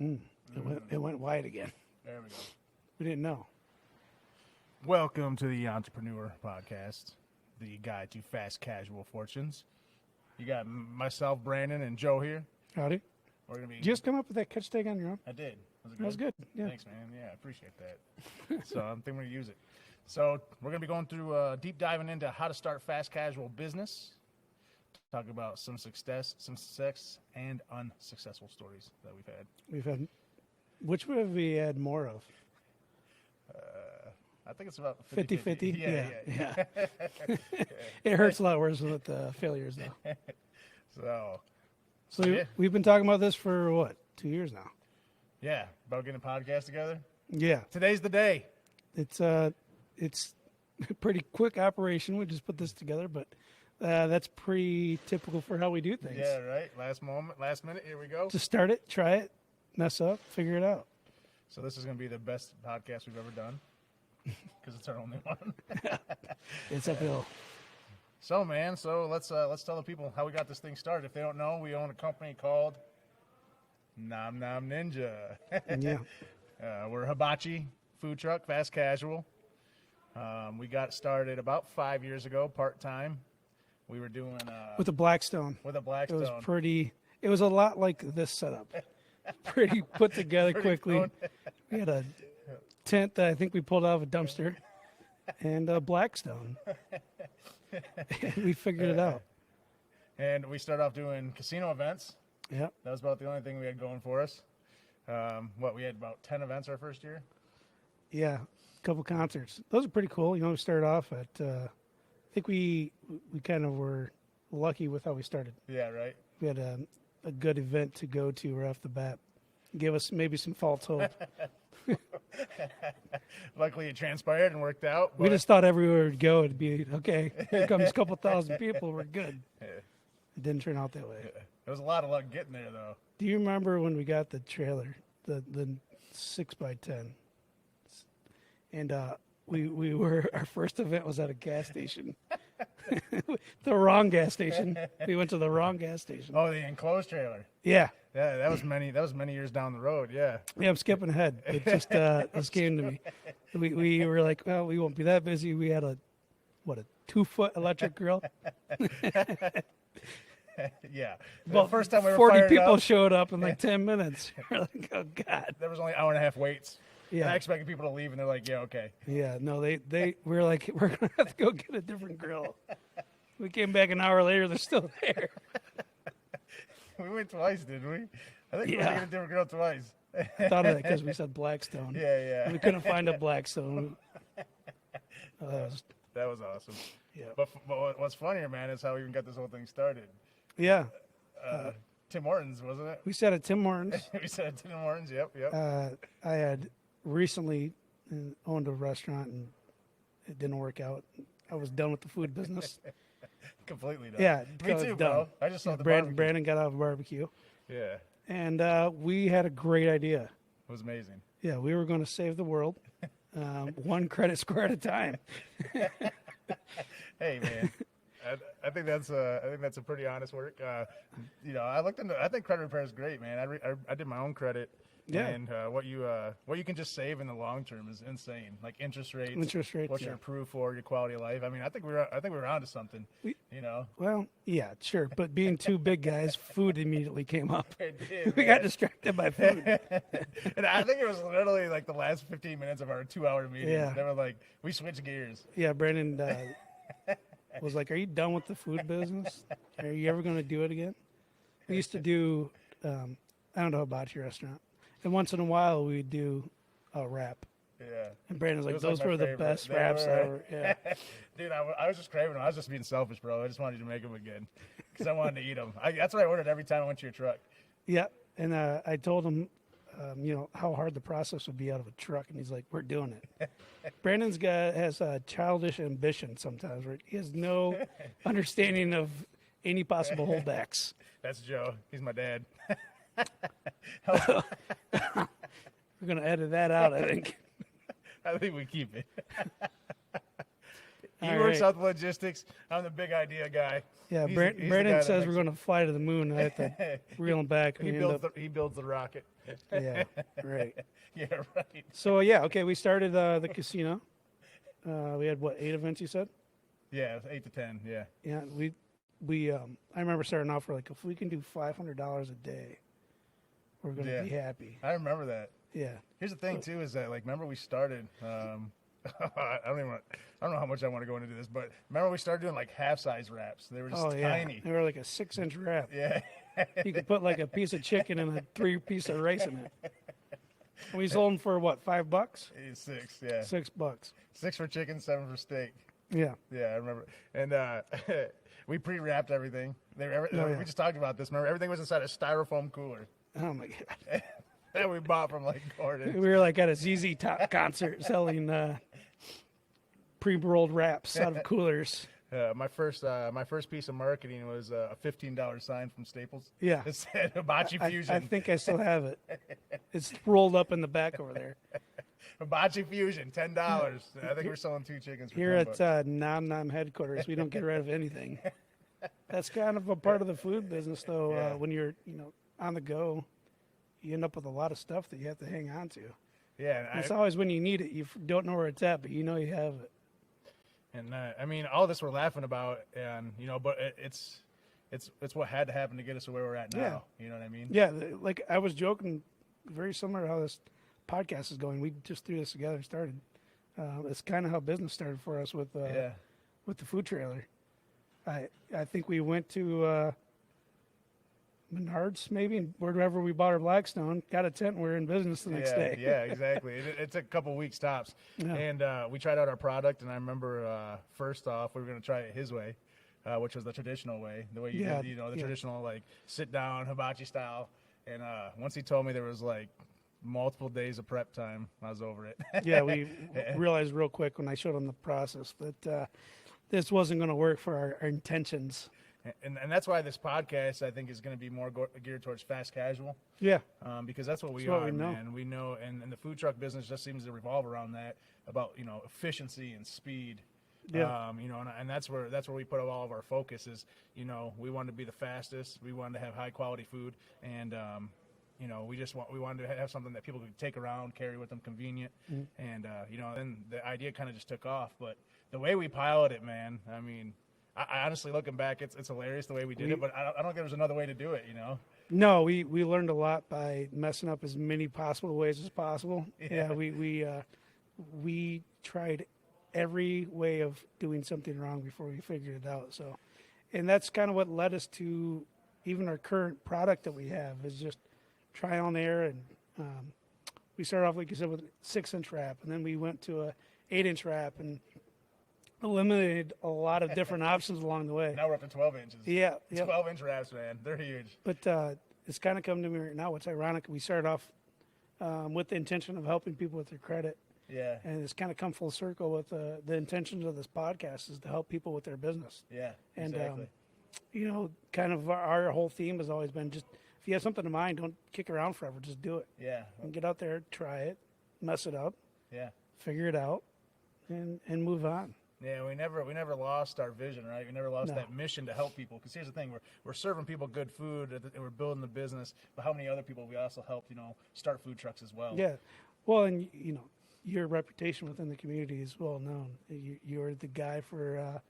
It went wide again. There we go. We didn't know. Welcome to the Entrepreneur Podcast, the guide to fast casual fortunes. You got myself, Brandon, and Joe here. Howdy. We're gonna be. Did you just come up with that catch tag on your own? I did. Was it good? That was good. Yeah. Thanks, man. Yeah, I appreciate that. So I think we're gonna use it. So we're gonna be going through deep diving into how to start fast casual business. Talk about some success and unsuccessful stories that we've had. We've had. Which would have we had more of? I think it's about 50-50? Yeah. It hurts a lot worse with failures, though. So yeah. We've been talking about this for, what, 2 years now? Yeah, about getting a podcast together. Yeah. Today's the day. It's a pretty quick operation. We just put this together, but that's pretty typical for how we do things. Yeah, right. Last minute, here we go. Just start it, try it, mess up, figure it out. So this is going to be the best podcast we've ever done because it's our only one. It's uphill. So, man, let's tell the people how we got this thing started. If they don't know, we own a company called Nom Nom Ninja. Yeah. We're a hibachi food truck, fast casual. We got started about 5 years ago, part-time. We were doing... with a Blackstone. With a Blackstone. It was a lot like this setup. Pretty put together quickly. We had a tent that I think we pulled out of a dumpster and a Blackstone. We figured it out. And we started off doing casino events. Yeah. That was about the only thing we had going for us. We had about 10 events our first year? Yeah, a couple concerts. Those are pretty cool. We started off at, I think we kind of were lucky with how we started. Yeah, right. We had a good event to go to right off the bat. Give us maybe some false hope. Luckily, it transpired and worked out. We just thought everywhere we'd go, it'd be, okay, here comes a couple thousand people, we're good. Yeah. It didn't turn out that way. Yeah. There was a lot of luck getting there, though. Do you remember when we got the trailer, the 6x10? And our first event was at a gas station. The wrong gas station. We went to the wrong gas station. Oh, the enclosed trailer. Yeah. Yeah, that was many years down the road. Yeah. Yeah, I'm skipping ahead. It just this came to me. We were like, well, we won't be that busy. We had a 2-foot electric grill. Yeah. Well, the first time we were 40 fired people up, showed up in like 10 minutes. We're like, oh God. there was only an hour and a half waits. Yeah. And I expected people to leave, and they're like, yeah, okay. Yeah, no, we were like, we're gonna have to go get a different grill. We came back an hour later, they're still there. We went twice, didn't we? I think we were getting a different girl twice. I thought of that because we said Blackstone. Yeah. And we couldn't find a Blackstone. That was awesome. Yeah. But what's funnier, man, is how we even got this whole thing started. Yeah. Tim Hortons, wasn't it? We said at Tim Hortons. We said at Tim Hortons, yep. I had recently owned a restaurant and it didn't work out. I was done with the food business. Completely done. Yeah. Me too, bro. I just saw the barbecue. Brandon got out of barbecue. Yeah. And we had a great idea. It was amazing. Yeah, we were going to save the world, one credit score at a time. Hey, man. I think that's a pretty honest work. I think credit repair is great, man. I did my own credit. Yeah. And what you can just save in the long term is insane. Like interest rates. What you're approved for, your quality of life. I mean, I think we're onto something. Well, yeah, sure. But being two big guys, food immediately came up. It did, we got distracted by food. And I think it was literally like the last 15 minutes of our 2-hour meeting. Yeah. They were like, we switched gears. Yeah, Brandon was like, "Are you done with the food business? Are you ever going to do it again?" We used to do, I don't know about your restaurant, and once in a while we'd do a wrap. Yeah. And Brandon's like, "Those like were the favorite. best They wraps were. ever." Yeah. Dude, I was just craving them. I was just being selfish, bro. I just wanted you to make them again because I wanted to eat them. That's what I ordered every time I went to your truck. Yeah, and I told him, how hard the process would be out of a truck, and he's like, "We're doing it." Brandon's has a childish ambition sometimes, where he has no understanding of any possible holdbacks. That's Joe. He's my dad. We're gonna edit that out, I think. I think we keep it. He All works right. out the logistics. I'm the big idea guy. Yeah, He's the guy Brandon that says makes we're going to fly to the moon. I have to reel him back. he We end builds up, he builds the rocket. yeah, right. Yeah, right. So yeah, okay. We started the casino. We had what 8 events? You said? Yeah, 8 to 10. Yeah. Yeah, we. I remember starting off for like if we can do $500 a day, we're going to Yeah. be happy. I remember that. Yeah. Here's the thing too is that like remember we started I don't know how much I want to go into this, but remember we started doing like half size wraps. They were just Oh yeah. tiny. They were like a 6-inch wrap. Yeah. You could put like a piece of chicken and a 3-piece of rice in it. And we sold them for what, $5? 6, yeah. $6. 6 for chicken, 7 for steak. Yeah. Yeah, I remember. And we pre-wrapped everything. yeah. We just talked about this. Remember, everything was inside a styrofoam cooler Oh my god. that we bought from like Gordon. We were like at a ZZ Top concert selling pre-rolled wraps out of coolers. My first piece of marketing was a $15 sign from Staples. Yeah. It said Hibachi Fusion. I think I still have it. It's rolled up in the back over there. Hibachi Fusion, $10. I think we're selling 2 chickens for Here $10. at Nom Nom headquarters, we don't get rid of anything. That's kind of a part of the food business, though. Yeah. When you're, on the go, you end up with a lot of stuff that you have to hang on to. Yeah, and It's always when you need it, you don't know where it's at, but you know you have it. And I mean, all this we're laughing about, and but it's what had to happen to get us to where we're at now. Yeah. You know what I mean? Yeah, like I was joking, very similar to how this podcast is going. We just threw this together and started. It's kind of how business started for us with the food trailer. I think we went to Menards, maybe, and wherever we bought our Blackstone, got a tent, and we were in business the next day. Yeah, exactly. It took a couple weeks tops. Yeah. And we tried out our product, and I remember first off, we were going to try it his way, which was the traditional way, the way you Yeah, did, the yeah. traditional, like, sit-down hibachi style. And once he told me there was, like, multiple days of prep time, I was over it. Yeah, we realized real quick when I showed them the process that this wasn't going to work for our intentions. And that's why this podcast, I think, is going to be more geared towards fast casual. Yeah. Because that's what we That's what are, we know. man. We know, and the food truck business just seems to revolve around that, about efficiency and speed. Yeah. And that's where we put all of our focus is. We wanted to be the fastest. We wanted to have high quality food, and we wanted to have something that people could take around, carry with them, convenient, and then the idea kind of just took off. But the way we pilot it, man, I mean. I honestly, looking back, it's hilarious the way we did it, but I don't think there was another way to do it, No, we learned a lot by messing up as many possible ways as possible. Yeah, we tried every way of doing something wrong before we figured it out. So, and that's kind of what led us to even our current product that we have is just trial and error. And we started off, like you said, with a 6-inch wrap, and then we went to a 8-inch wrap and eliminated a lot of different options along the way. Now we're up to 12 inches. Yeah. 12-inch wraps, man. They're huge. But it's kind of come to me right now. What's ironic, we started off with the intention of helping people with their credit. Yeah. And it's kind of come full circle with the intentions of this podcast is to help people with their business. Yeah, And, exactly. kind of our whole theme has always been just, if you have something in mind, don't kick around forever. Just do it. Yeah. And get out there, try it, mess it up, Yeah. figure it out, and move on. Yeah, we never lost our vision, right? We never lost No. that mission to help people. Because here's the thing: we're serving people good food, and we're building the business. But how many other people we also helped, start food trucks as well? Yeah. Well, and, your reputation within the community is well known. You're the guy for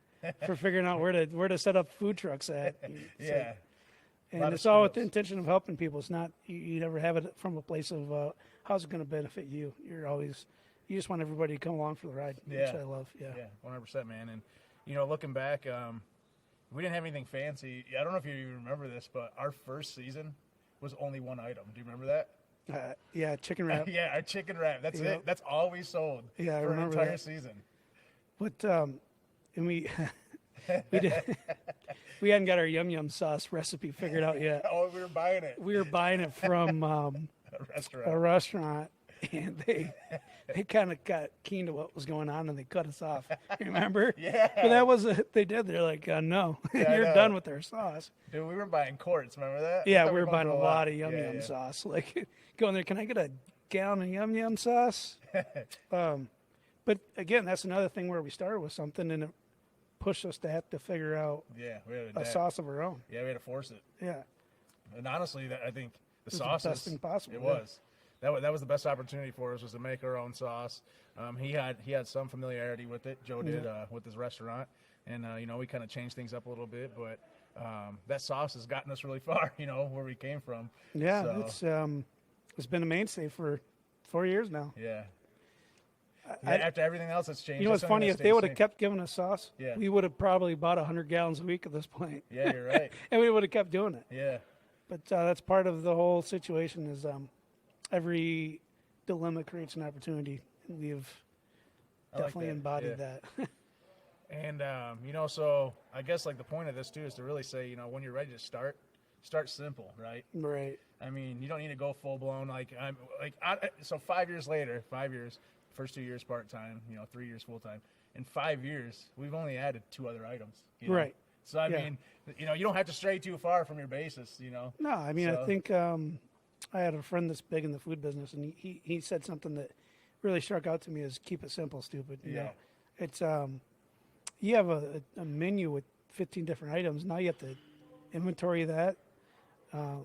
figuring out where to set up food trucks at. It's Yeah. like- and Lot it's of all with the skills. intention of helping people. It's not you never have it from a place of how's it going to benefit you. You just want everybody to come along for the ride, Yeah. which I love. Yeah. Yeah, 100%, man. And looking back, we didn't have anything fancy. I don't know if you even remember this, but our first season was only one item. Do you remember that? Yeah, chicken wrap. Yeah, our chicken wrap. That's Yep. it. That's all we sold. Yeah, I for an remember entire that. season. But and we we hadn't got our yum yum sauce recipe figured out yet. Oh, we were buying it. We were buying it from A restaurant. a restaurant, and they kind of got keen to what was going on, and they cut us off. Remember? Yeah. But that was they did. They're like, no, Yeah, I you're know. done with their sauce. Dude, we were buying quarts. Remember that? Yeah, I thought we were going buying a through lot of yum Yeah, yum yeah. sauce. Like, going there, can I get a gallon of yum yum sauce? But again, that's another thing where we started with something, and pushed us to have to figure out Yeah, we had a sauce of our own. Yeah, we had to force it. Yeah. And honestly, I think the It was sauce the best thing possible. It yeah. was. That was the best opportunity for us, was to make our own sauce. He had some familiarity with it. Joe did with his restaurant, and we kind of changed things up a little bit. But that sauce has gotten us really far. Where we came from. Yeah, So, it's been a mainstay for 4 years now. yeah. After everything else that's changed. You know what's funny? If they would have kept giving us sauce, Yeah. we would have probably bought 100 gallons a week at this point. Yeah, you're right. And we would have kept doing it. Yeah. But that's part of the whole situation is every dilemma creates an opportunity. And we've definitely that. embodied Yeah. that. And so I guess like the point of this too is to really say, when you're ready to start simple, right? Right. I mean, you don't need to go full blown. So 5 years later, first 2 years part time, 3 years full time. In 5 years, we've only added 2 other items. Right. So I mean, you don't have to stray too far from your basis. No, I mean, So- I think I had a friend that's big in the food business, and he said something that really struck out to me: is keep it simple, stupid. You know? It's you have a menu with 15 different items. Now you have to inventory that.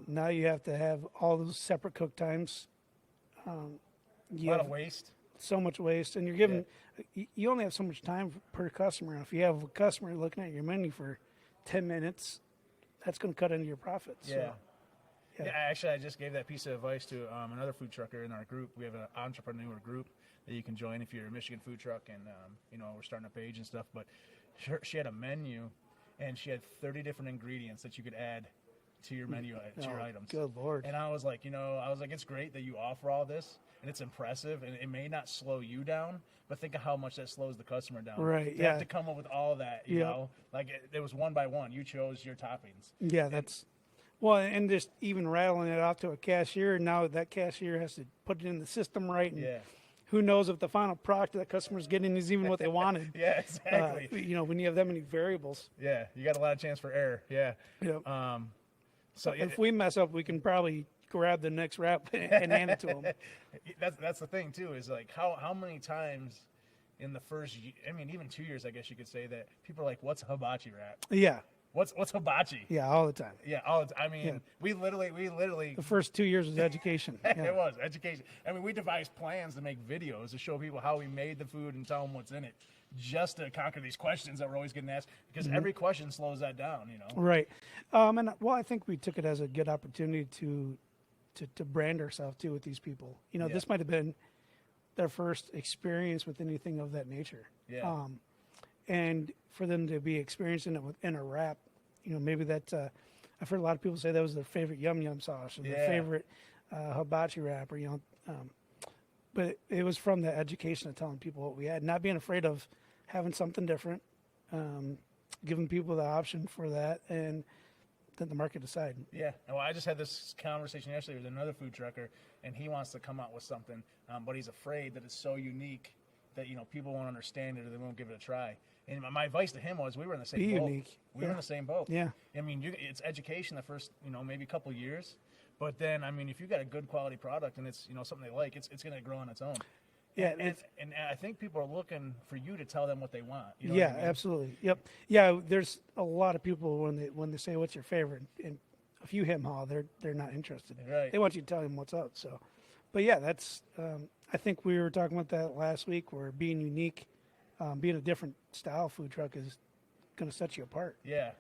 Now you have to have all those separate cook times. A You lot have of waste. so much waste, and you're given. You only have so much time per customer. And if you have a customer looking at your menu for 10 minutes, that's going to cut into your profits. Yeah. So, Yeah, actually, I just gave that piece of advice to another food trucker in our group. We have an entrepreneur group that you can join if you're a Michigan food truck, and we're starting a page and stuff. But she had a menu, and she had 30 different ingredients that you could add to your menu, to your items. Good Lord. And I was like, it's great that you offer all this, and it's impressive, and it may not slow you down, but think of how much that slows the customer down. Right, To yeah. have to come up with all of that, you know, like it was one by one. You chose your toppings. Yeah, that's well, and just even rattling it off to a cashier. Now that cashier has to put it in the system right, and Yeah. who knows if the final product that customer's getting is even what they wanted. Yeah, exactly. When you have that many variables. Yeah, you got a lot of chance for error. Yeah. Yep. So If we mess up, we can probably grab the next wrap and hand it to them. that's the thing too, is like how many times in the first, even 2 years, I guess you could say, that people are like, "What's a hibachi wrap? Yeah, What's hibachi?" yeah, all the time. Yeah, we literally. The first 2 years was education. Yeah. It was education. We devised plans to make videos to show people how we made the food and tell them what's in it, just to conquer these questions that we're always getting asked, because every question slows that down, Right. I think we took it as a good opportunity to brand ourselves too with these people. This might have been their first experience with anything of that nature. Yeah. And for them to be experiencing it within a wrap, maybe that I've heard a lot of people say that was their favorite yum yum sauce or their favorite hibachi wrap, or but it was from the education of telling people what we had, not being afraid of having something different, giving people the option for that, and let the market decide. Yeah. Well, I just had this conversation yesterday with another food trucker, and he wants to come out with something, but he's afraid that it's so unique that people won't understand it or they won't give it a try. And my advice to him was, we were in the same boat. Unique. We were in the same boat. Yeah. It's education the first, maybe couple years, but then if you got a good quality product and it's something they like, it's going to grow on its own. Yeah, and I think people are looking for you to tell them what they want. Absolutely. Yep. Yeah, there's a lot of people when they say what's your favorite, and if you hem haw, they're not interested. Right. They want you to tell them what's up. So, but yeah, that's. I think we were talking about that last week, where being unique, being a different style food truck is going to set you apart. Yeah.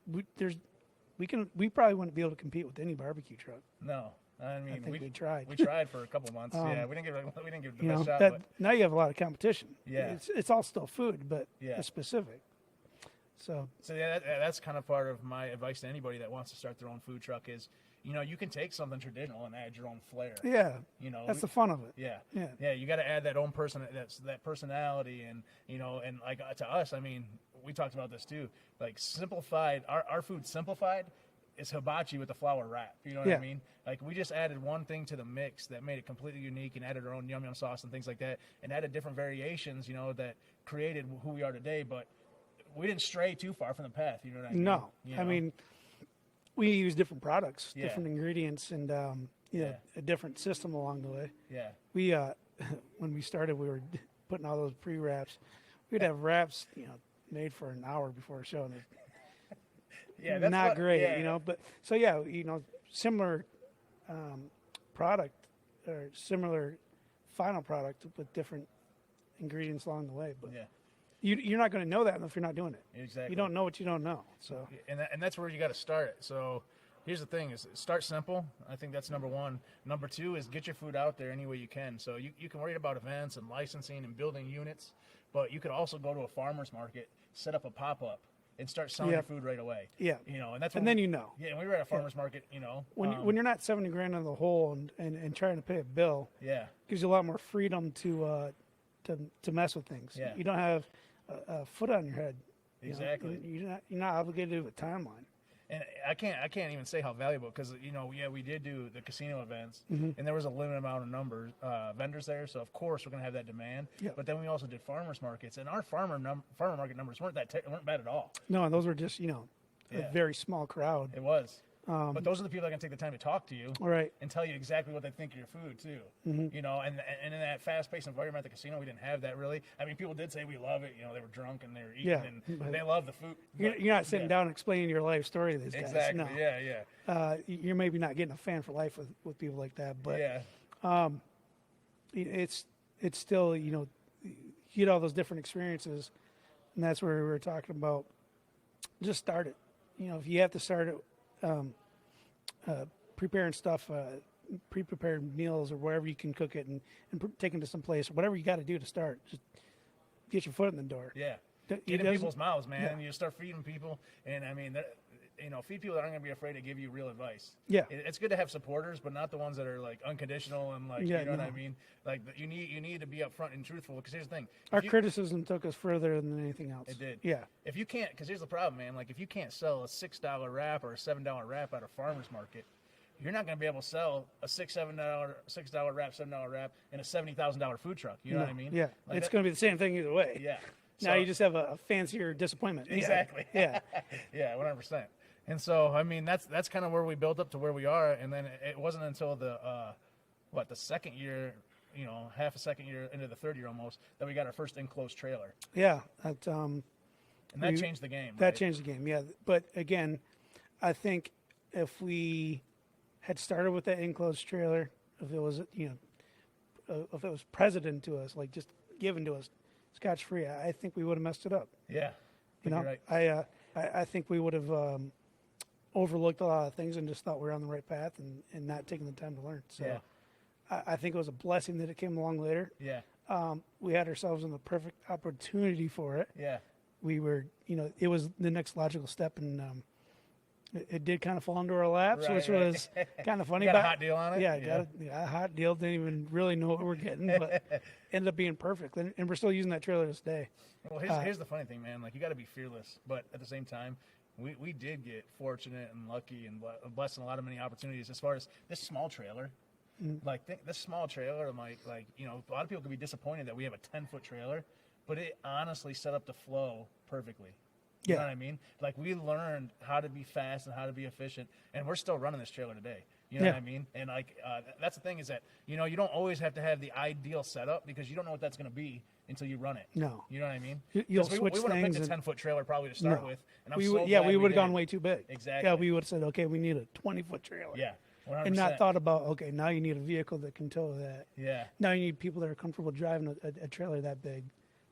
We probably wouldn't be able to compete with any barbecue truck. No. I think we tried. We tried for a couple months. We didn't give it the best shot. That, But now you have a lot of competition. Yeah. It's all still food, but Yeah. it's specific. So that's kind of part of my advice to anybody that wants to start their own food truck is, you can take something traditional and add your own flair. yeah, that's the fun of it. Yeah. Yeah. You got to add that own that personality, and and like to us, we talked about this too. Like simplified, our food simplified is hibachi with the flour wrap. You know what I mean? Like we just added one thing to the mix that made it completely unique, and added our own yum yum sauce and things like that, and added different variations, that created who we are today. But we didn't stray too far from the path. You know what I mean? No, You know? We use different products, Yeah. different ingredients, and a different system along the way. Yeah. We when we started, we were putting all those pre-wraps. We'd have wraps, made for an hour before a show, and Yeah, it's not great, yeah. you know. But so yeah, you know, similar product or similar final product with different ingredients along the way. But Yeah, you're not going to know that if you're not doing it. exactly. You don't know what you don't know. So And that's where you got to start it. So here's the thing: is start simple. I think that's number one. Number two is get your food out there any way you can. So you can worry about events and licensing and building units, but you could also go to a farmer's market, set up a pop up, and start selling your food right away. yeah, You know, and that's and then you know. Yeah, and we were at a farmer's market. You know, When you're not 70 grand in the hole and trying to pay a bill, yeah, gives you a lot more freedom to mess with things. Yeah. You don't have a foot on your head. you know, exactly. and you're not obligated to a timeline. And I can't even say how valuable, because you know, yeah, we did do the casino events, and there was a limited amount of numbers vendors there, so of course we're gonna have that demand. Yeah. But then we also did farmers markets, and our farmer market numbers weren't bad at all. No, those were just Yeah. a very small crowd. It was. But those are the people that can take the time to talk to you All right. and tell you exactly what they think of your food too. You know, and in that fast-paced environment at the casino, we didn't have that really. I mean, people did say we love it. You know, they were drunk and they were eating, Yeah, and but they love the food. You're not sitting down and explaining your life story to these guys. Exactly. No. Yeah. You're maybe not getting a fan for life with people like that, but Yeah. it's still, you get all those different experiences, and that's where we were talking about. Just start it. If you have to start it, preparing stuff, pre-prepared meals, or wherever you can cook it, and take it to some place, or whatever you got to do to start. Just get your foot in the door. Yeah. It Get in doesn't- people's mouths, man. Yeah. And you start feeding people, and I mean, feed people that aren't going to be afraid to give you real advice. Yeah. It's good to have supporters, but not the ones that are like unconditional and like, Yeah, you know what no. I mean? Like you need to be upfront and truthful. Because here's the thing: Our If you- criticism took us further than anything else. It did. Yeah. If you can't, because here's the problem, man. Like if you can't sell a $6 wrap or a $7 wrap at a farmer's market, you're not going to be able to sell a $6 wrap, $7 wrap, in a $70,000 food truck. You know what I mean? Yeah. Like It's that- going to be the same thing either way. Yeah. Now So- you just have a fancier disappointment. Yeah. Exactly. Yeah. Yeah, 100%. And so, I mean, that's kind of where we built up to where we are. And then it wasn't until the second year, half a second year into the third year almost, that we got our first enclosed trailer. Yeah. That, And that changed the game. that right? changed the game. Yeah. But again, I think if we had started with that enclosed trailer, if it was, if it was presented to us, like just given to us scotch free, I think we would have messed it up. Yeah. You're Right. I think we would have overlooked a lot of things and just thought we were on the right path and not taking the time to learn. So Yeah. I think it was a blessing that it came along later. Yeah. We had ourselves in the perfect opportunity for it. Yeah. We were, it was the next logical step, and it did kind of fall into our laps, which Right. was kind of funny. You got a but hot deal on it? Yeah, got a hot deal. Didn't even really know what we were getting, but ended up being perfect. And we're still using that trailer to this day. Well, here's the funny thing, man. Like, you got to be fearless, but at the same time, we did get fortunate and lucky and blessed in a lot of many opportunities as far as this small trailer. Like, this small trailer, like a lot of people could be disappointed that we have a 10-foot trailer, but it honestly set up the flow perfectly. You know Yeah. what I mean? Like, we learned how to be fast and how to be efficient, and we're still running this trailer today. You know Yeah. what I mean? And like, that's the thing is that, you don't always have to have the ideal setup, because you don't know what that's going to be until you run it. No. You know what I mean? You'll 'Cause switch we would have picked things a and- 10-foot trailer probably to start No. with. And I'm We so would, glad we would have gone did. way too big. Exactly. Yeah, we would have said, okay, we need a 20-foot trailer. Yeah. 100%. And not thought about, okay, now you need a vehicle that can tow that. Yeah. Now you need people that are comfortable driving a trailer that big.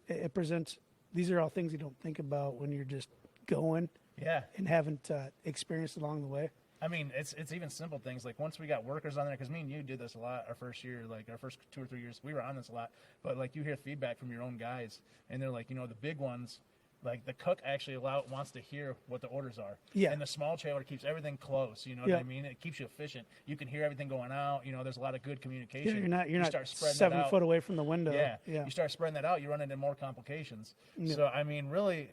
It presents, these are all things you don't think about when you're just going Yeah. and haven't experienced along the way. I mean, it's even simple things. Like, once we got workers on there, because me and you did this a lot our first year, like our first 2 or 3 years, we were on this a lot. But like, you hear feedback from your own guys, and they're like, the big ones, like the cook actually wants to hear what the orders are. Yeah. And the small trailer keeps everything close. You know Yeah. what I mean? It keeps you efficient. You can hear everything going out. There's a lot of good communication. Yeah, you're not You start spreading 7 that out. foot away from the window. Yeah. Yeah. You start spreading that out, you run into more complications. Yeah. So, I mean, really,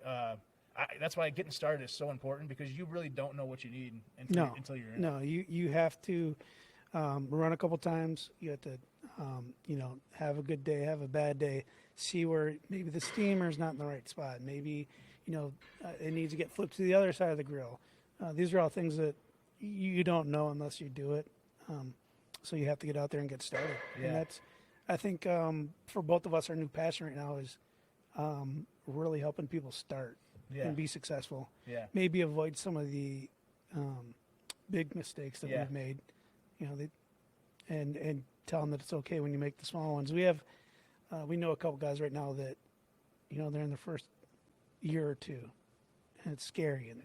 that's why getting started is so important, because you really don't know what you need until you're in it. No, you have to run a couple times. You have to, have a good day, have a bad day, see where maybe the steamer's not in the right spot. Maybe, it needs to get flipped to the other side of the grill. These are all things that you don't know unless you do it. So you have to get out there and get started. Yeah. And that's, I think, for both of us, our new passion right now is really helping people start Yeah. and be successful. Yeah. Maybe avoid some of the big mistakes that Yeah. we've made. And tell them that it's okay when you make the small ones. We know a couple guys right now that, they're in the first year or two, and it's scary, and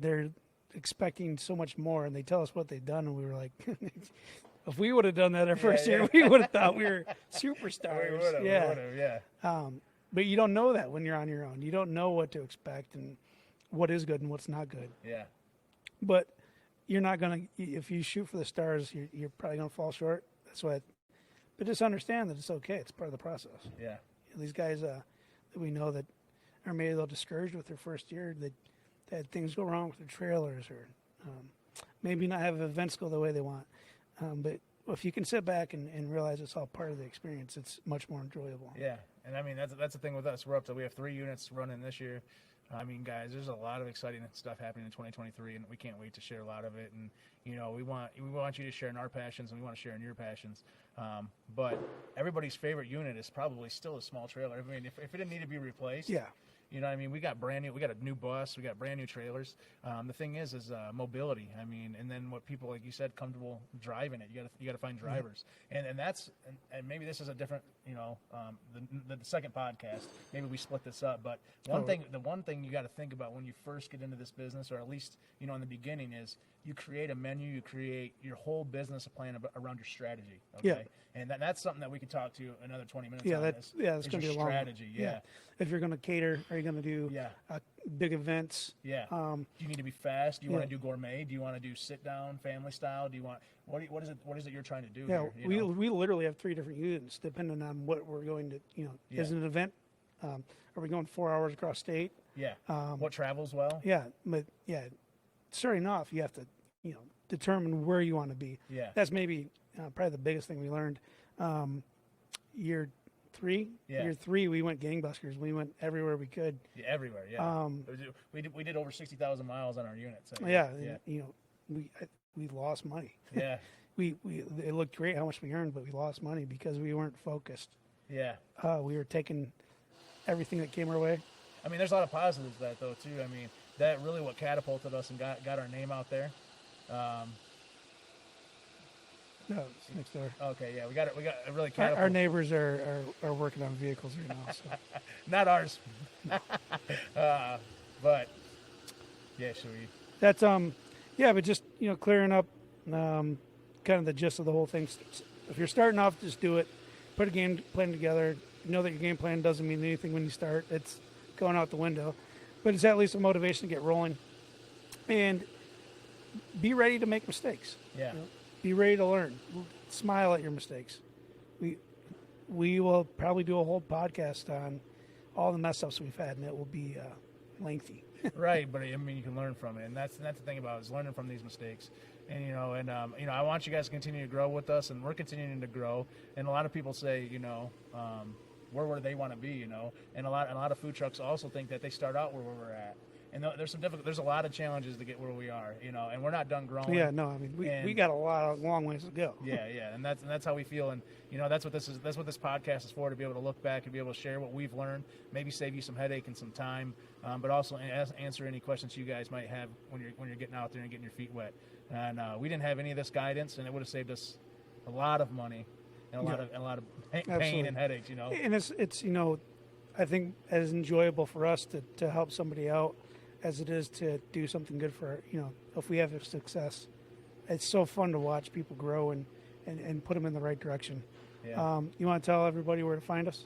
they're expecting so much more, and they tell us what they've done, and we were like, if we would have done that our first year, we would have thought we were superstars. We would've, yeah. But you don't know that when you're on your own. You don't know what to expect and what is good and what's not good. Yeah. But you're not going to, if you shoot for the stars, you're probably going to fall short. That's why. But just understand that it's okay. It's part of the process. Yeah. These guys that we know that are maybe a little discouraged with their first year, that had things go wrong with their trailers, or maybe not have events go the way they want. But if you can sit back and realize it's all part of the experience, it's much more enjoyable. Yeah, and I mean that's the thing with us. We have 3 units running this year. I mean, guys, there's a lot of exciting stuff happening in 2023, and we can't wait to share a lot of it. And we want you to share in our passions, and we want to share in your passions. But everybody's favorite unit is probably still a small trailer. I mean, if it didn't need to be replaced, yeah. You know what I mean? We got a new bus, we got brand new trailers. The thing is mobility. I mean, and then what people, like you said, comfortable driving it. You got to find drivers. And that's, and maybe this is a different, the second podcast, maybe we split this up. But the one thing you got to think about when you first get into this business, or at least, in the beginning, is you create a menu, you create your whole business plan around your strategy. Okay. Yeah. And that's something that we could talk to another 20 minutes Yeah, on. that's going to be a long strategy. Yeah. If you're going to cater, are you going to do big events? Yeah. Do you need to be fast? Do you want to do gourmet? Do you want to do sit down, family style? Do you want what is it you're trying to do? Yeah, here, we literally have 3 different units depending on what we're going to. Is an event? Are we going 4 hours across state? Yeah. What travels well? Yeah, but starting off, you have to determine where you want to be. Yeah. That's maybe probably the biggest thing we learned. Year 3, we went gangbusters. We went everywhere we could. Yeah, everywhere. Yeah. We did over 60,000 miles on our units. So we lost money. Yeah. It looked great how much we earned, but we lost money because we weren't focused. Yeah. We were taking everything that came our way. I mean, there's a lot of positives to that though too. I mean, that really what catapulted us and got our name out there. No, it's next door. Okay, yeah, we got really catapulted. Our neighbors are working on vehicles right now. So. Not ours. But yeah, should we? That's but just clearing up kind of the gist of the whole thing. If you're starting off, just do it. Put a game plan together. Know that your game plan doesn't mean anything when you start. It's going out the window, but it's at least a motivation to get rolling. And be ready to make mistakes. Yeah. Be ready to learn. Smile at your mistakes. We will probably do a whole podcast on all the mess ups we've had, and it will be lengthy. Right, but I mean, you can learn from it, and that's the thing about it, is learning from these mistakes. And I want you guys to continue to grow with us, and we're continuing to grow. And a lot of people say, where they want to be, and a lot of food trucks also think that they start out where we're at. And there's a lot of challenges to get where we are, and we're not done growing. Yeah, no, I mean we got a long ways to go. Yeah, and that's how we feel, and that's what this podcast is for, to be able to look back and be able to share what we've learned, maybe save you some headache and some time, but also answer any questions you guys might have when you're getting out there and getting your feet wet. And we didn't have any of this guidance, and it would have saved us a lot of money and a lot of pain Absolutely. and headaches. And it's I think as enjoyable for us to help somebody out as it is to do something good for, if we have a success. It's so fun to watch people grow and put them in the right direction. Yeah. You want to tell everybody where to find us?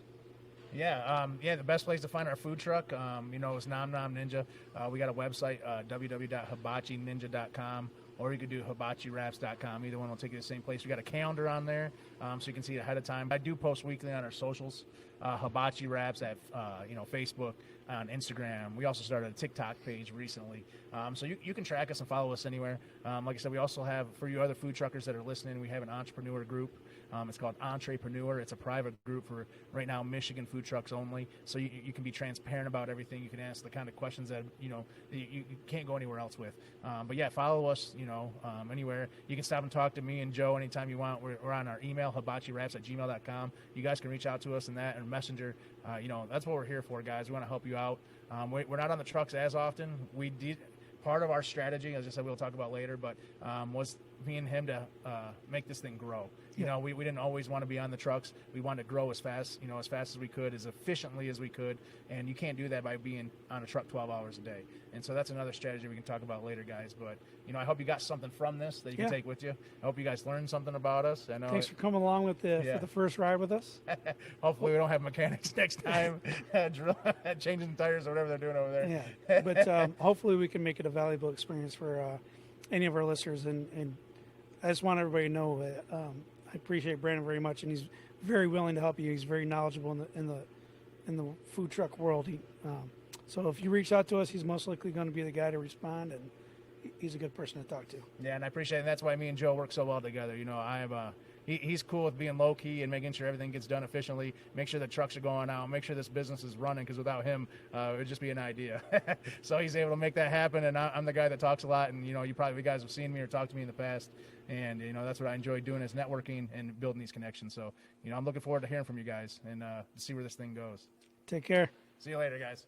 Yeah, the best place to find our food truck, is Nom Nom Ninja. We got a website, www.hibachininja.com, or you could do hibachiraps.com. Either one will take you to the same place. We got a calendar on there, so you can see it ahead of time. I do post weekly on our socials, Hibachi Wraps at Facebook, on Instagram. We also started a TikTok page recently, so you can track us and follow us anywhere. Like I said, we also have, for you other food truckers that are listening, we have an entrepreneur group. It's called Entrepreneur. It's a private group for right now Michigan food trucks only. So you can be transparent about everything. You can ask the kind of questions that you can't go anywhere else with. But yeah, follow us. Anywhere. You can stop and talk to me and Joe anytime you want. We're on our email, hibachiraps@gmail.com. You guys can reach out to us and messenger. That's what we're here for, guys. We want to help you out. We're not on the trucks as often. We did part of our strategy, as I said, we'll talk about later, but was me and him to make this thing grow. We didn't always want to be on the trucks. We wanted to grow as fast as we could, as efficiently as we could, and you can't do that by being on a truck 12 hours a day. And so that's another strategy we can talk about later, guys. But, I hope you got something from this that you can take with you. I hope you guys learned something about us. I know. Thanks for coming along with for the first ride with us. Hopefully we don't have mechanics next time changing tires or whatever they're doing over there. Yeah, but hopefully we can make it a valuable experience for any of our listeners. And I just want everybody to know that I appreciate Brandon very much, and he's very willing to help you. He's very knowledgeable in the food truck world. So if you reach out to us, he's most likely going to be the guy to respond, and he's a good person to talk to. Yeah, and I appreciate it. That's why me and Joe work so well together. He's cool with being low key and making sure everything gets done efficiently. Make sure the trucks are going out. Make sure this business is running, because without him, it would just be an idea. So he's able to make that happen, and I'm the guy that talks a lot. And you guys have seen me or talked to me in the past, and that's what I enjoy doing, is networking and building these connections. So I'm looking forward to hearing from you guys and see where this thing goes. Take care. See you later, guys.